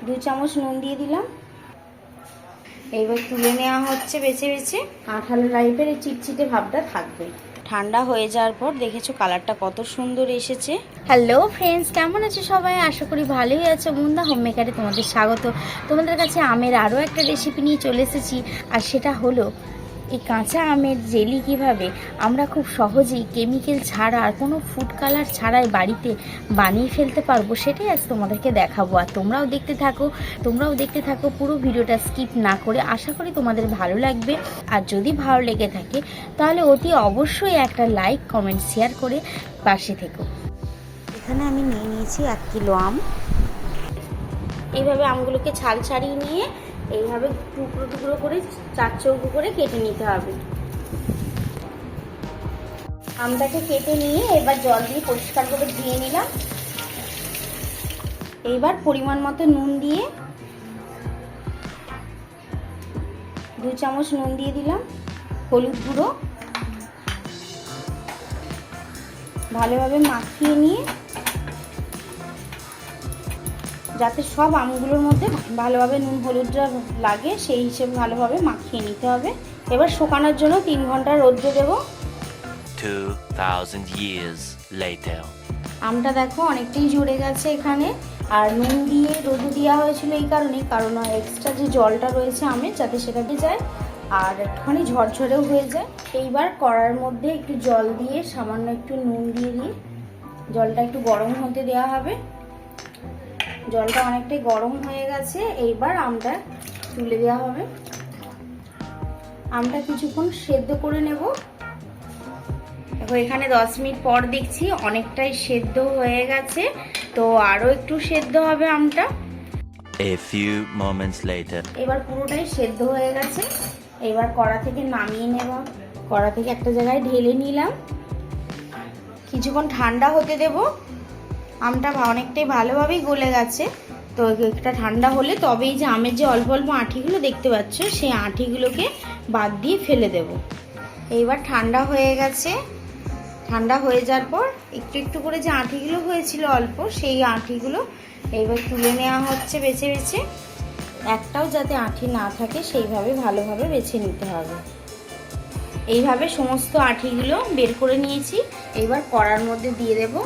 2 চামচ নুন দিয়ে দিলাম। এইবার তুলে নেওয়া হচ্ছে বেছে বেছে। আঠালো টাইপের এই চিটচিটে ভাবটা থাকবে। ঠান্ডা হয়ে যাওয়ার পর দেখেছো কালারটা কত সুন্দর এসেছে। হ্যালো ফ্রেন্ডস, কেমন আছো সবাই? আশা করি ভালোই আছো। মুন্দা হোম মেকারে তোমাদের স্বাগত। তোমাদের কাছে আমের আরও একটা রেসিপি নিয়ে চলে এসেছি, আর সেটা হলো এই কাঁচা আমের জেলি কিভাবে আমরা খুব সহজেই কেমিক্যাল ছাড়া আর কোনো ফুড কালার ছাড়াই বাড়িতে বানিয়ে ফেলতে পারবো, সেটাই আজ তোমাদেরকে দেখাবো। আর তোমরাও দেখতে থাকো পুরো ভিডিওটা স্কিপ না করে। আশা করি তোমাদের ভালো লাগবে। আর যদি ভালো লেগে থাকে তাহলে অতি অবশ্যই একটা লাইক কমেন্ট শেয়ার করে পাশে থেকো। এখানে আমি নিয়ে নিয়েছি 1 কিলো আম। এইভাবে আমগুলোকে ছাল ছাড়িয়ে নিয়ে এইভাবে টুকরো টুকরো করে 4 চৌকো করে কেটে নিতে হবে। আমটাকে কেটে নিয়ে এবার জল দিয়ে পরিষ্কার করে ধুয়ে নিলাম। এইবার পরিমাণ মতো নুন দিয়ে 2 চামচ নুন দিয়ে দিলাম। হলুদ গুঁড়ো ভালোভাবে মাখিয়ে নিয়ে যাতে সব আমগুলোর মধ্যে ভালোভাবে নুন হলুদটা লাগে সেই হিসেবে ভালোভাবে মাখিয়ে নিতে হবে। এবার শুকানোর জন্য 3 ঘন্টা রোদ্রে দেব। 2000 years later আমটা দেখো অনেকটাই জুড়ে গেছে এখানে। আর নুন দিয়ে রোদে দেওয়া হয়েছিল এই কারণে, কারণ এক্সট্রা যে জলটা রয়েছে আমের যাতে সেটা দিয়ে যায় আর একটুখানি ঝরঝরেও হয়ে যায়। এইবার কড়ার মধ্যে একটু জল দিয়ে সামান্য একটু নুন দিয়ে জলটা একটু গরম হতে দেওয়া হবে। জলটা অনেকটাই গরম হয়ে গেছে। এইবার আমটা তুলে দেওয়া হবে। আমটা কিছুক্ষণ সেদ্ধ করে নেব। দেখো এখানে 10 মিনিট পর দেখছি অনেকটাই সেদ্ধ হয়ে গেছে, তো আরো একটু সেদ্ধ হবে আমটা। a few moments later এবার পুরোটাই সেদ্ধ হয়ে গেছে। এবার কড়া থেকে নামিয়ে নেব। কড়া থেকে একটা জায়গায় ঢেলে নিলাম। কিছুক্ষণ ঠান্ডা হতে দেব। আমটা অনেকটাই ভালোভাবেই গলে গেছে, তো একটা ঠান্ডা হলে তবেই যে আমের যে অল্প অল্প আঁঠিগুলো দেখতে পাচ্ছ সেই আঁঠিগুলোকে বাদ দিয়ে ফেলে দেব। এইবার ঠান্ডা হয়ে গেছে। ঠান্ডা হয়ে যাওয়ার পর একটু একটু করে যে আঁঠিগুলো হয়েছিল অল্প, সেই আঁঠিগুলো এইবার তুলে নেওয়া হচ্ছে বেছে বেছে। একটাও যাতে আঁঠি না থাকে সেইভাবে ভালোভাবে বেছে নিতে হবে। এইভাবে সমস্ত আঁঠিগুলো বের করে নিয়েছি। এইবার কড়ার মধ্যে দিয়ে দেব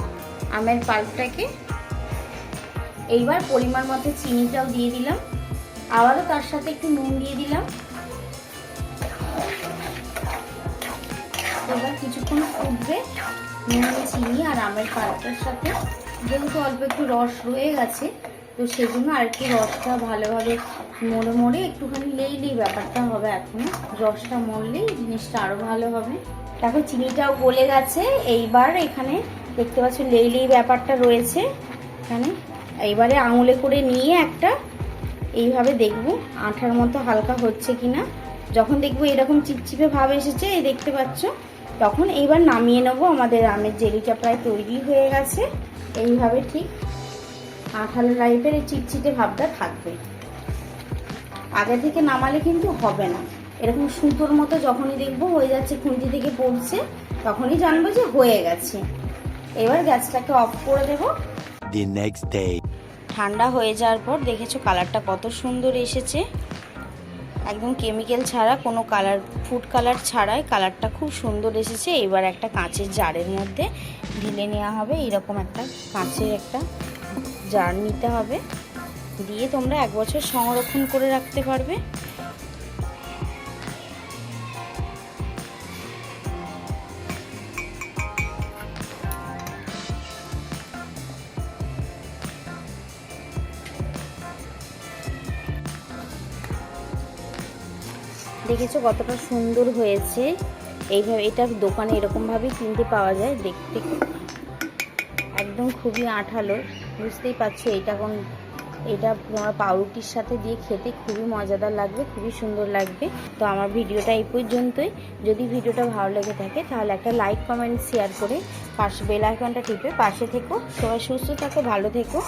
আমের পাল্পটাকে। এইবার পরিমাণ মতো চিনিটাও দিয়ে দিলাম। আবারও তার সাথে একটু নুন দিয়ে দিলাম। এবার কিছুক্ষণ ফুটবে নুন চিনি আর আমের পাল্পটার সাথে। যেহেতু অল্প একটু রস রয়ে গেছে, তো সেজন্য আর একটু রসটা ভালোভাবে মরে মরে একটুখানি লেই ব্যাপারটা হবে। এখন রসটা মরলেই জিনিসটা আরও ভালো হবে। তারপর চিনিটাও গলে গেছে। এইবার এখানে দেখতে পাচ্ছ লেই ব্যাপারটা রয়েছে এখানে। এইবারে আঙুলে করে নিয়ে একটা এইভাবে দেখব আঠার মতো হালকা হচ্ছে কিনা। যখন দেখবো এরকম চিপচিপে ভাব এসেছে, এই দেখতে পাচ্ছ, তখন এইবার নামিয়ে নেব। আমাদের আমের জেলিটা প্রায় তৈরি হয়ে গেছে। এইভাবে ঠিক আঠালো টাইপের এই চিটচিটে ভাবটা থাকবে। আগে থেকে নামালে কিন্তু হবে না। এরকম সুতোর মতো যখনই দেখবো হয়ে যাচ্ছে, খুন্তি থেকে পড়ছে, তখনই জানবো যে হয়ে গেছে। এবার গ্যাসটাকে অফ করে দেব। the next day ঠান্ডা হয়ে যাওয়ার পর দেখেছো কালারটা কত সুন্দর এসেছে। একদম কেমিক্যাল ছাড়া, কোনো কালার ফুড কালার ছাড়াই কালারটা খুব সুন্দর এসেছে। এবার একটা কাঁচের জারের মধ্যে ঢেলে নেওয়া হবে। এইরকম একটা কাঁচের একটা জার নিতে হবে, দিয়ে তোমরা 1 বছর সংরক্ষণ করে রাখতে পারবে। দেখেছো কতটা সুন্দর হয়েছে। এইভাবে এটা দোকানে এরকমভাবেই কিনতে পাওয়া যায়। দেখতে একদম খুবই আঠালো, বুঝতেই পারছো। এটা তোমার পাউরুটির সাথে দিয়ে খেতে খুবই মজাদার লাগবে, খুবই সুন্দর লাগবে। তো আমার ভিডিওটা এই পর্যন্তই। যদি ভিডিওটা ভালো লেগে থাকে তাহলে একটা লাইক কমেন্ট শেয়ার করে পাশে বেল আইকনটা টিপে পাশে থেকো। সবাই সুস্থ থাকো, ভালো থেকো।